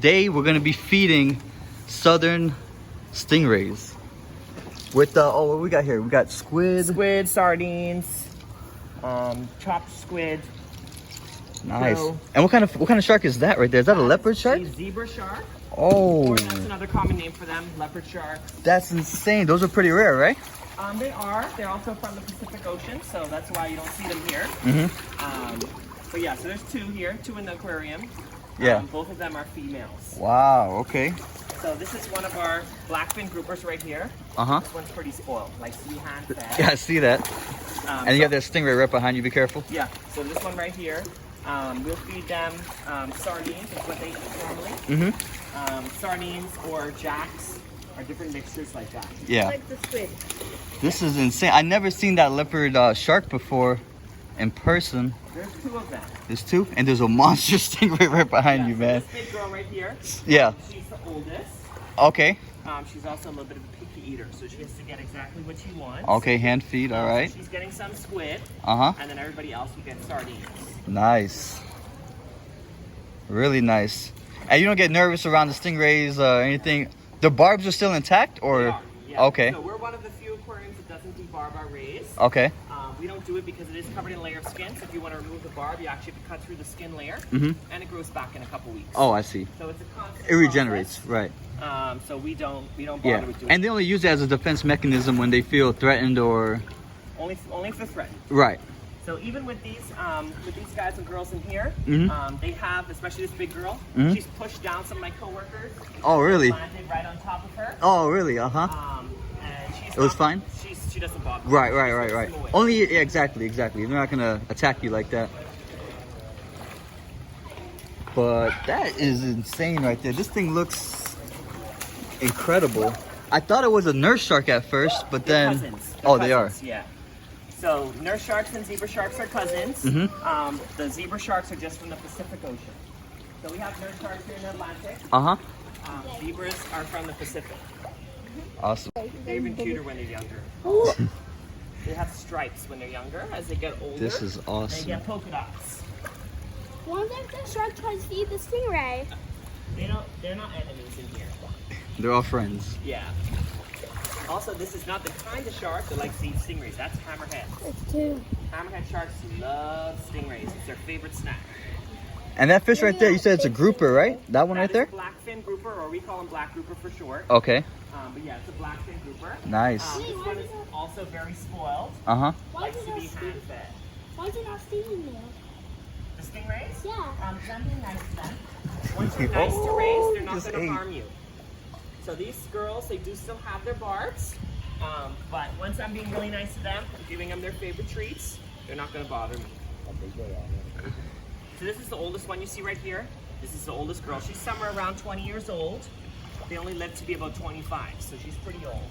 today we're gonna be feeding southern stingrays with oh, what we got here? We got squid, sardines, chopped squid. Nice. So, and what kind of shark is that right there? Is that a leopard shark? A zebra shark. Oh, Or that's another common name for them, leopard sharks. that's insane. Those are pretty rare, right? They are. They're also from the Pacific Ocean, so that's why you don't see them here. But yeah, so there's two here, two in the aquarium. Yeah. Both of them are females. Wow. Okay. So this is one of our blackfin groupers right here. This one's pretty spoiled, like see hand fed. Yeah, I see that. And you have that stingray right behind you. Be careful. Yeah. So this one right here, we'll feed them sardines, is what they eat normally. Sardines or jacks are different mixtures like that. Yeah. Like the squid. This is insane. I never seen that leopard shark before in person. There's two of them. There's two, and there's a monster stingray right behind you, So man. this big girl right here. Yeah. She's the oldest. Okay. She's also a little bit of a picky eater, so she has to get exactly what she wants. Okay, hand feed. All right. So she's getting some squid. And then everybody else will get sardines. Nice. Really nice. And you don't get nervous around the stingrays or anything? The barbs are still intact, or? They are, yeah. Okay. So we're one of the few aquariums that doesn't debarb our rays. Okay. We don't do it because it is covered in a layer of skin. So if you want to remove the barb, you actually have to cut through the skin layer, and it grows back in a couple weeks. Oh, I see. So it's a constant It regenerates, process. right? So we don't bother Yeah. with doing And they only use it as a defense mechanism when they feel threatened or. only if they're threatened. Right. So even with these guys and girls in here, they have, especially this big girl, she's pushed down some of my coworkers. Oh, really? Landed right on top of her. Oh, really? And she's it was fine? She doesn't bother. Right. She's away. Only, yeah, exactly. They're not gonna attack you like that. But that is insane right there. This thing looks incredible. I thought it was a nurse shark at first, but They're then cousins. they are. Yeah. So nurse sharks and zebra sharks are cousins. The zebra sharks are just from the Pacific Ocean. So we have nurse sharks here in the Atlantic. Zebras are from the Pacific. Awesome. They're even cuter when they're younger. They have stripes when they're younger. As they get older, This is they awesome. get polka dots. What if the shark tries to eat the stingray? They're not enemies in here. They're all friends. Yeah. Also, this is not the kind of shark that likes to eat stingrays. That's hammerheads. It's two. Hammerhead sharks love stingrays. It's their favorite snack. And that fish right there, you said it's a grouper, right? That one right there? That is a blackfin grouper, or we call them black grouper for short. Okay. But yeah, it's a blackfin grouper. Nice. This one is also very spoiled. Why Likes is to it be not stinging? hand-fed. Why is it not stinging you? The stingrays? Yeah. Because I'm being nice to them. Once you're nice to raise, they're not just going to ate. harm you. So these girls, they do still have their barbs. But once I'm being really nice to them, I'm giving them their favorite treats, they're not going to bother me. So this is the oldest one you see right here. This is the oldest girl. She's somewhere around 20 years old. They only live to be about 25, so she's pretty old.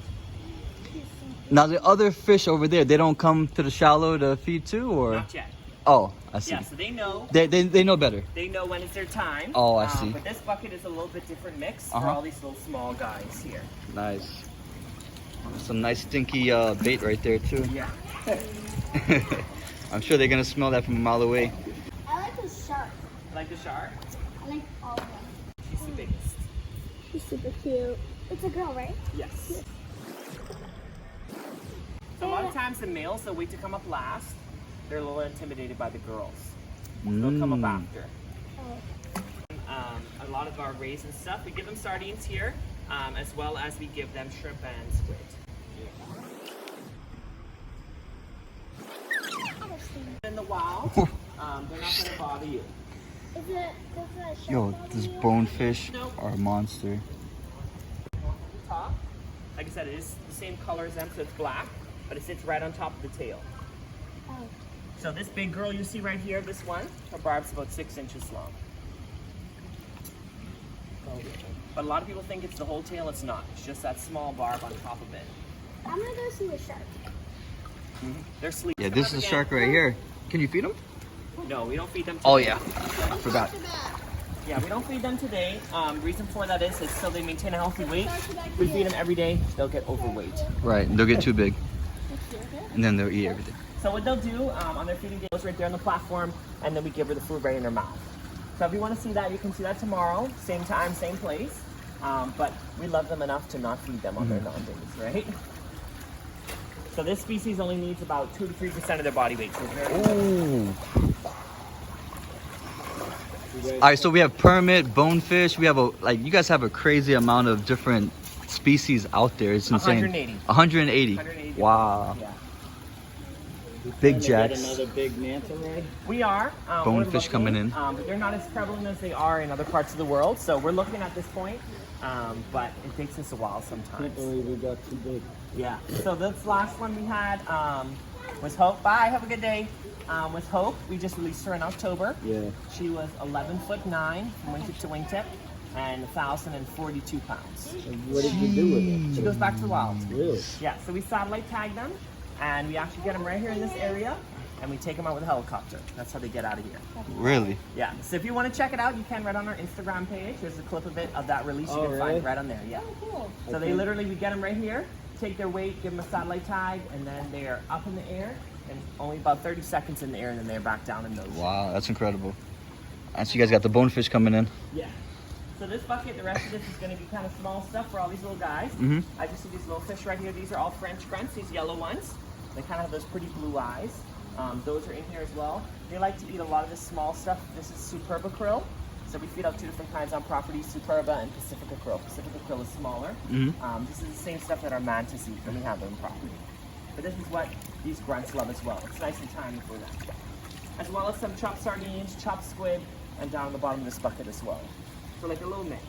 Now the other fish over there, they don't come to the shallow to feed too, or? Not yet. Oh, I see. Yeah, so they know. They know better. They know when it's their time. Oh, I see. But this bucket is a little bit different mix for all these little small guys here. Nice. Some nice stinky bait right there too. Yeah. I'm sure they're gonna smell that from a mile away. I like the shark. Like the shark? I like all of them. She's the biggest. She's super cute. It's a girl, right? Yes. So a lot of times the males, they'll wait to come up last. They're a little intimidated by the girls. They'll come up after. A lot of our rays and stuff, we give them sardines here, as well as we give them shrimp and squid. In the wild, they're not going to bother you. Is it, does the shark Yo, bother this you? bonefish No. are a monster. Top, like I said, it is the same color as them, so it's black, but it sits right on top of the tail. Oh. So this big girl you see right here, this one, her barb's about 6 inches long. But a lot of people think it's the whole tail. It's not. It's just that small barb on top of it. I'm gonna go see the shark. They're sleep. Yeah, this is a shark right here. Can you feed them? No, we don't feed them today. Oh yeah, I forgot. Yeah, we don't feed them today. Reason for that is so they maintain a healthy weight. We feed them every day, they'll get overweight. Right, they'll get too big, and then they'll eat everything. So what they'll do on their feeding day is right there on the platform, and then we give her the food right in her mouth. So if you want to see that, you can see that tomorrow, same time, same place. But we love them enough to not feed them on their non-days, right? So this species only needs about 2 to 3% of their body weight. So Ooh. All right, so we have permit, bonefish. We have you guys have a crazy amount of different species out there. It's insane. 180. 180. Wow. Yeah. Big jacks. Another big manta ray. We are. Bonefish coming in. But they're not as prevalent as they are in other parts of the world. So we're looking at this point. But it takes us a while sometimes. Can't believe we got too big. Yeah. So this last one we had was Hope. Bye. Have a good day. Was Hope. We just released her in October. Yeah. She was 11'9" from wingtip to wingtip and 1,042 pounds. And what did you do with it? She goes back to the wild. Really? Yeah. So we satellite tag them, and we actually get them right here in this area, and we take them out with a helicopter. That's how they get out of here. Really? Yeah. So if you want to check it out, you can right on our Instagram page. There's a clip of it of that release. You can find it right on there. Yeah. Cool. So they literally, we get them right here, take their weight, give them a satellite tag, and then they are up in the air, and only about 30 seconds in the air, and then they're back down in the ocean. Wow, that's incredible. And so you guys got the bonefish coming in. Yeah. So this bucket, the rest of this is going to be kind of small stuff for all these little guys. I just see these little fish right here. These are all French grunts, these yellow ones. They kind of have those pretty blue eyes. Those are in here as well. They like to eat a lot of this small stuff. This is Superba krill. So we feed out 2 different kinds on property, Superba and Pacifica krill. Pacifica krill is smaller. This is the same stuff that our mantis eat when we have them on property. But this is what these grunts love as well. It's nice and tiny for them. As well as some chopped sardines, chopped squid, and down the bottom of this bucket as well. So like a little mix.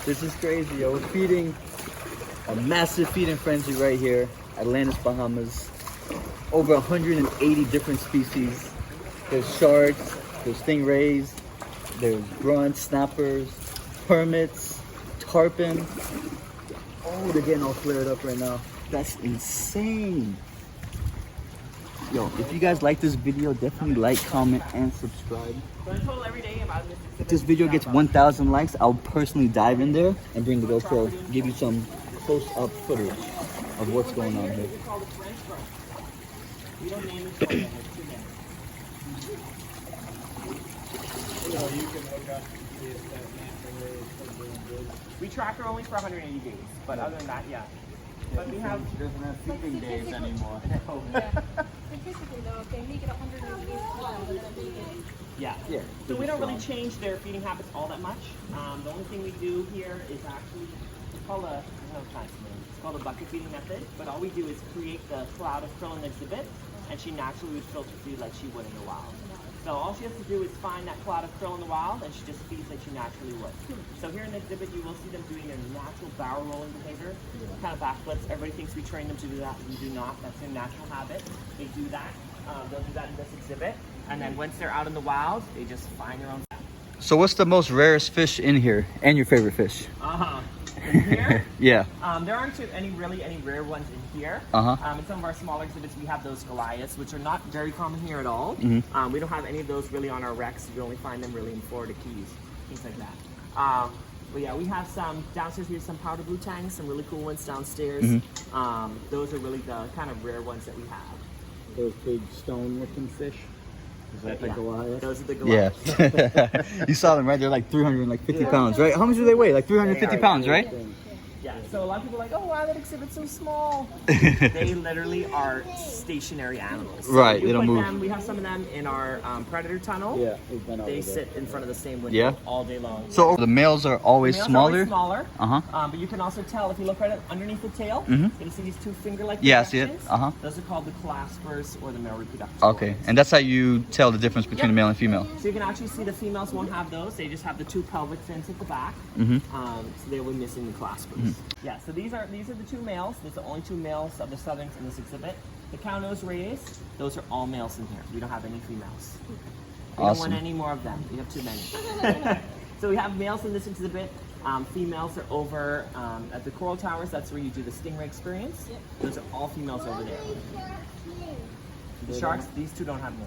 This is crazy, yo. We're feeding a massive feeding frenzy right here, Atlantis, Bahamas. Over 180 different species. There's sharks, there's stingrays, there's grunts, snappers, permits, tarpon. Oh, they're getting all flared up right now. That's insane. Yo, if you guys like this video, definitely like, comment, and subscribe. So I told every day about this. If this video gets 1,000 likes, I'll personally dive in there and bring the GoPro, give you some close-up footage of what's going on here. They're called the French grunt. We don't name them for them. There's too many. So you can look up and see if that manta ray is still doing good. We track her only for 180 days, but other than that, yeah. But we have. She doesn't have feeding days anymore. Statistically, though, if they make it 180 days wild, they're gonna make it. Yeah. Yeah. So we don't really change their feeding habits all that much. The only thing we do here is actually it's called a bucket feeding method. But all we do is create the cloud of krill in the exhibit, and she naturally would filter feed like she would in the wild. So all she has to do is find that cloud of krill in the wild, and she just feeds like she naturally would. So here in the exhibit, you will see them doing their natural barrel rolling behavior, kind of backflips. Everybody thinks we train them to do that. We do not. That's their natural habit. They do that. They'll do that in this exhibit. And then once they're out in the wild, they just find their own. So what's the most rarest fish in here, and your favorite fish? In here, Yeah. there aren't any rare ones in here. In some of our smaller exhibits, we have those Goliaths, which are not very common here at all. We don't have any of those really on our wrecks. You only find them really in Florida Keys, things like that. But yeah, we have some downstairs. We have some powder blue tangs, some really cool ones downstairs. Those are really the kind of rare ones that we have. Those big stone-looking fish. Is that the Goliath? Those are the Goliaths. Yeah. You saw them, right? They're like 350 pounds, right? How much do they weigh? Like 350 pounds, right? Yeah, so a lot of people are like, oh, wow, that exhibit's so small. They literally are stationary animals. So Right, they don't move. We have some of them in our predator tunnel. Yeah, we've been over They there. sit in front of the same window all day long. So the males are always Males smaller? are always smaller. Uh-huh. But you can also tell if you look right underneath the tail, you can see these 2 finger-like Yeah, I see it. projections. Those are called the claspers or the male reproductive Okay, organs. and that's how you tell the difference between the male and female? So you can actually see the females won't have those. They just have the 2 pelvic fins at the back. So they will be missing the claspers. Yeah, so these are the 2 males. These are the only 2 males of the southerns in this exhibit. The cow-nose rays, those are all males in here. We don't have any females. We don't want any more of them. We have too many. So we have males in this exhibit. Females are over at the Coral Towers. That's where you do the stingray experience. Those are all females over there. The sharks, these 2 don't have them.